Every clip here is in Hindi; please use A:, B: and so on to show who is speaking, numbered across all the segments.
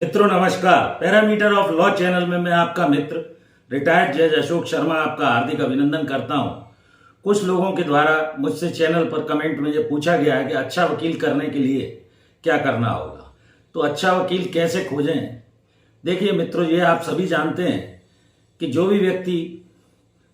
A: मित्रों नमस्कार। पैरामीटर ऑफ लॉ चैनल में मैं आपका मित्र रिटायर्ड जज अशोक शर्मा आपका हार्दिक अभिनंदन करता हूं। कुछ लोगों के द्वारा मुझसे चैनल पर कमेंट में ये पूछा गया है कि अच्छा वकील करने के लिए क्या करना होगा, तो अच्छा वकील कैसे खोजें। देखिए मित्रों, ये आप सभी जानते हैं कि जो भी व्यक्ति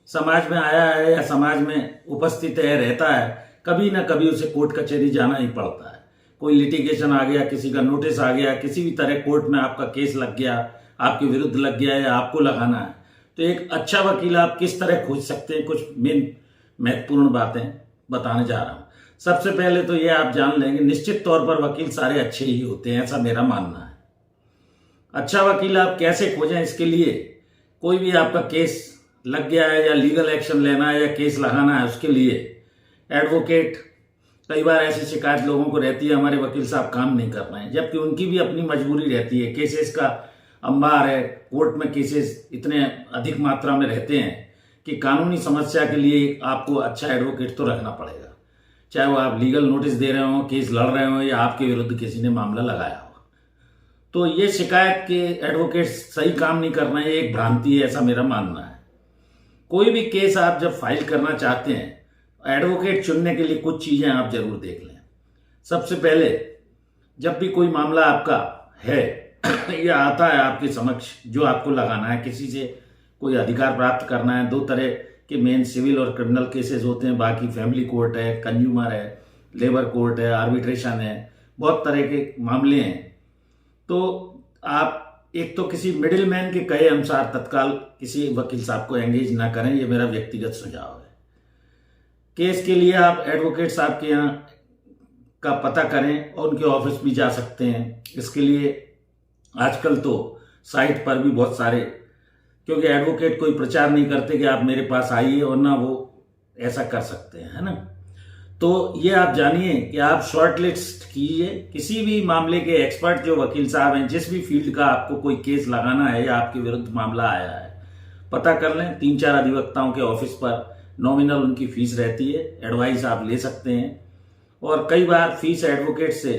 A: समाज में आया है या समाज में उपस्थित है रहता है, कभी ना कभी उसे कोर्ट कचहरी जाना ही पड़ता है। कोई लिटिगेशन आ गया, किसी का नोटिस आ गया, किसी भी तरह कोर्ट में आपका केस लग गया, आपके विरुद्ध लग गया या आपको लगाना है, तो एक अच्छा वकील आप किस तरह खोज सकते हैं, कुछ मेन महत्वपूर्ण बातें बताने जा रहा हूं। सबसे पहले तो ये आप जान लेंगे, निश्चित तौर पर वकील सारे अच्छे ही होते हैं, ऐसा मेरा मानना है। अच्छा वकील आप कैसे खोजें, इसके लिए कोई भी आपका केस लग गया है या लीगल एक्शन लेना है या केस लगाना है, उसके लिए एडवोकेट, कई बार ऐसी शिकायत लोगों को रहती है हमारे वकील साहब काम नहीं कर रहे हैं, जबकि उनकी भी अपनी मजबूरी रहती है। केसेस का अंबार है, कोर्ट में केसेस इतने अधिक मात्रा में रहते हैं कि कानूनी समस्या के लिए आपको अच्छा एडवोकेट तो रखना पड़ेगा, चाहे वो आप लीगल नोटिस दे रहे हो, केस लड़ रहे हो या आपके विरुद्ध किसी ने मामला लगाया हो। तो ये शिकायत के एडवोकेट सही काम नहीं कर रहे हैं, एक भ्रांति है, ऐसा मेरा मानना है। कोई भी केस आप जब फाइल करना चाहते हैं, एडवोकेट चुनने के लिए कुछ चीजें आप जरूर देख लें। सबसे पहले, जब भी कोई मामला आपका है या आता है आपके समक्ष, जो आपको लगाना है, किसी से कोई अधिकार प्राप्त करना है, दो तरह के मेन सिविल और क्रिमिनल केसेस होते हैं, बाकी फैमिली कोर्ट है, कंज्यूमर है, लेबर कोर्ट है, आर्बिट्रेशन है, बहुत तरह के मामले हैं। तो आप एक तो किसी मिडिल मैन के कहे अनुसार तत्काल किसी वकील साहब को एंगेज ना करें, ये मेरा व्यक्तिगत सुझाव है। केस के लिए आप एडवोकेट साहब के यहाँ का पता करें और उनके ऑफिस भी जा सकते हैं। इसके लिए आजकल तो साइट पर भी बहुत सारे, क्योंकि एडवोकेट कोई प्रचार नहीं करते कि आप मेरे पास आइए, और ना वो ऐसा कर सकते हैं, है ना। तो ये आप जानिए कि आप शॉर्ट लिस्ट कीजिए किसी भी मामले के एक्सपर्ट जो वकील साहब हैं, जिस भी फील्ड का आपको कोई केस लगाना है या आपके विरुद्ध मामला आया है, पता कर लें। 3-4 अधिवक्ताओं के ऑफिस पर नॉमिनल उनकी फीस रहती है, एडवाइस आप ले सकते हैं। और कई बार फीस एडवोकेट से,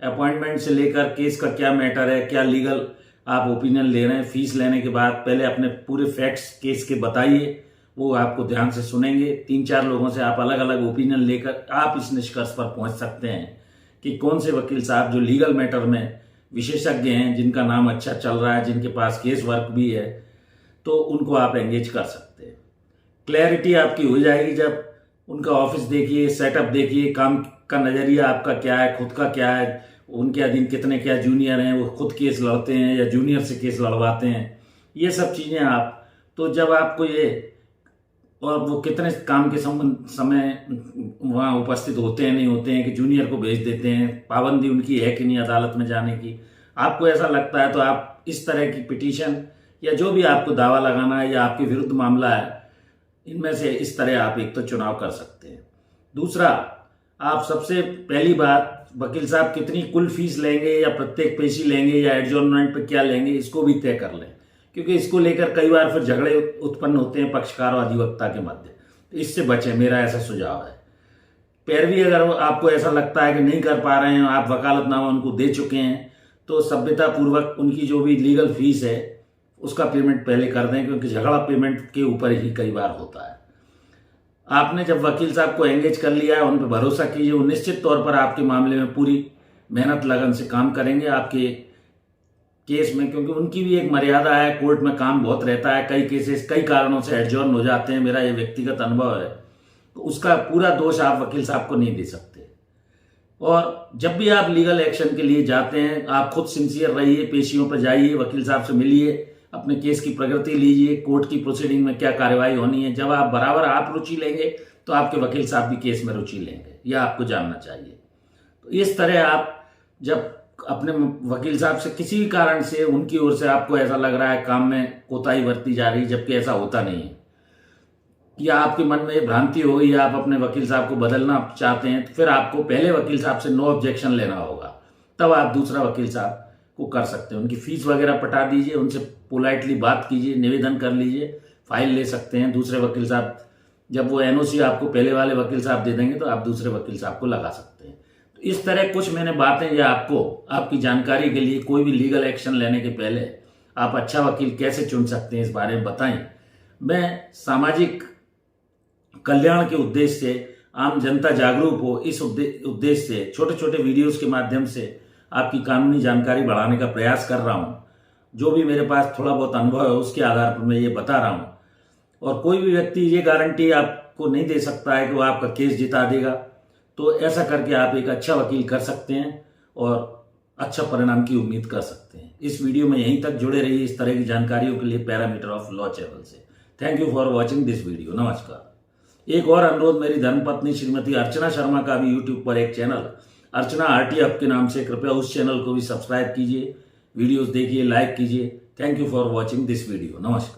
A: अपॉइंटमेंट से लेकर केस का क्या मैटर है, क्या लीगल आप ओपिनियन ले रहे हैं, फीस लेने के बाद पहले अपने पूरे फैक्ट्स केस के बताइए, वो आपको ध्यान से सुनेंगे। 3-4 लोगों से आप अलग अलग ओपिनियन लेकर आप इस निष्कर्ष पर पहुंच सकते हैं कि कौन से वकील साहब जो लीगल मैटर में विशेषज्ञ हैं, जिनका नाम अच्छा चल रहा है, जिनके पास केस वर्क भी है, तो उनको आप एंगेज कर सकते हैं। क्लैरिटी आपकी हो जाएगी जब उनका ऑफिस देखिए, सेटअप देखिए, काम का नजरिया आपका क्या है, खुद का क्या है, उनके अधीन कितने क्या जूनियर हैं, वो खुद केस लड़ते हैं या जूनियर से केस लड़वाते हैं, ये सब चीजें आप, तो जब आपको ये, और वो कितने काम के समय वहाँ उपस्थित होते हैं, नहीं होते हैं, कि जूनियर को भेज देते हैं, पाबंदी उनकी है कि नहीं अदालत में जाने की, आपको ऐसा लगता है तो आप इस तरह की पिटीशन या जो भी आपको दावा लगाना है या आपके विरुद्ध मामला है, इनमें से इस तरह आप एक तो चुनाव कर सकते हैं। दूसरा, आप सबसे पहली बात, वकील साहब कितनी कुल फीस लेंगे या प्रत्येक पेशी लेंगे या एडजॉर्नमेंट पे क्या लेंगे, इसको भी तय कर लें, क्योंकि इसको लेकर कई बार फिर झगड़े उत्पन्न होते हैं पक्षकार और अधिवक्ता के मध्य। तो इससे बचें, मेरा ऐसा सुझाव है। पैरवी अगर आपको ऐसा लगता है कि नहीं कर पा रहे हैं, आप वकालतनामा उनको दे चुके हैं, तो सभ्यता पूर्वक उनकी जो भी लीगल फीस है उसका पेमेंट पहले कर दें, क्योंकि झगड़ा पेमेंट के ऊपर ही कई बार होता है। आपने जब वकील साहब को एंगेज कर लिया है, उन पर भरोसा कीजिए, वो निश्चित तौर पर आपके मामले में पूरी मेहनत लगन से काम करेंगे आपके केस में, क्योंकि उनकी भी एक मर्यादा है, कोर्ट में काम बहुत रहता है, कई केसेस कई कारणों से एडजॉर्न हो जाते हैं, मेरा ये व्यक्तिगत अनुभव है। तो उसका पूरा दोष आप वकील साहब को नहीं दे सकते। और जब भी आप लीगल एक्शन के लिए जाते हैं, आप खुद सिंसियर रहिए, पेशियों पर जाइए, वकील साहब से मिलिए, अपने केस की प्रगति लीजिए, कोर्ट की प्रोसीडिंग में क्या कार्रवाई होनी है। जब आप बराबर आप रुचि लेंगे तो आपके वकील साहब भी केस में रुचि लेंगे, यह आपको जानना चाहिए। तो इस तरह आप जब अपने वकील साहब से किसी भी कारण से उनकी ओर से आपको ऐसा लग रहा है काम में कोताही बरती जा रही, जबकि ऐसा होता नहीं है, या आपके मन में भ्रांति हो गई, आप अपने वकील साहब को बदलना चाहते हैं, तो फिर आपको पहले वकील साहब से नो ऑब्जेक्शन लेना होगा, तब आप दूसरा वकील साहब को कर सकते हैं। उनकी फीस वगैरह पटा दीजिए, उनसे पोलाइटली बात कीजिए, निवेदन कर लीजिए, फाइल ले सकते हैं। दूसरे वकील साहब, जब वो एनओसी आपको पहले वाले वकील साहब दे देंगे तो आप दूसरे वकील साहब को लगा सकते हैं। तो इस तरह कुछ मैंने बातें या आपको आपकी जानकारी के लिए कोई भी लीगल एक्शन लेने के पहले आप अच्छा वकील कैसे चुन सकते हैं इस बारे में बताएं। मैं सामाजिक कल्याण के उद्देश्य से, आम जनता जागरूक हो इस उद्देश्य से छोटे छोटे वीडियोस के माध्यम से आपकी कानूनी जानकारी बढ़ाने का प्रयास कर रहा हूं। जो भी मेरे पास थोड़ा बहुत अनुभव है उसके आधार पर मैं ये बता रहा हूं। और कोई भी व्यक्ति ये गारंटी आपको नहीं दे सकता है कि वो आपका केस जिता देगा। तो ऐसा करके आप एक अच्छा वकील कर सकते हैं और अच्छा परिणाम की उम्मीद कर सकते हैं। इस वीडियो में यहीं तक जुड़े रहिए इस तरह की जानकारियों के लिए पैरामीटर ऑफ लॉ चैनल से। Thank you for watching this video. नमस्कार। एक और अनुरोध, मेरी धर्मपत्नी श्रीमती अर्चना शर्मा का भी यूट्यूब पर एक चैनल अर्चना आरटी हब के नाम से, कृपया उस चैनल को भी सब्सक्राइब कीजिए, वीडियोस देखिए, लाइक कीजिए। Thank you for watching this video. नमस्कार।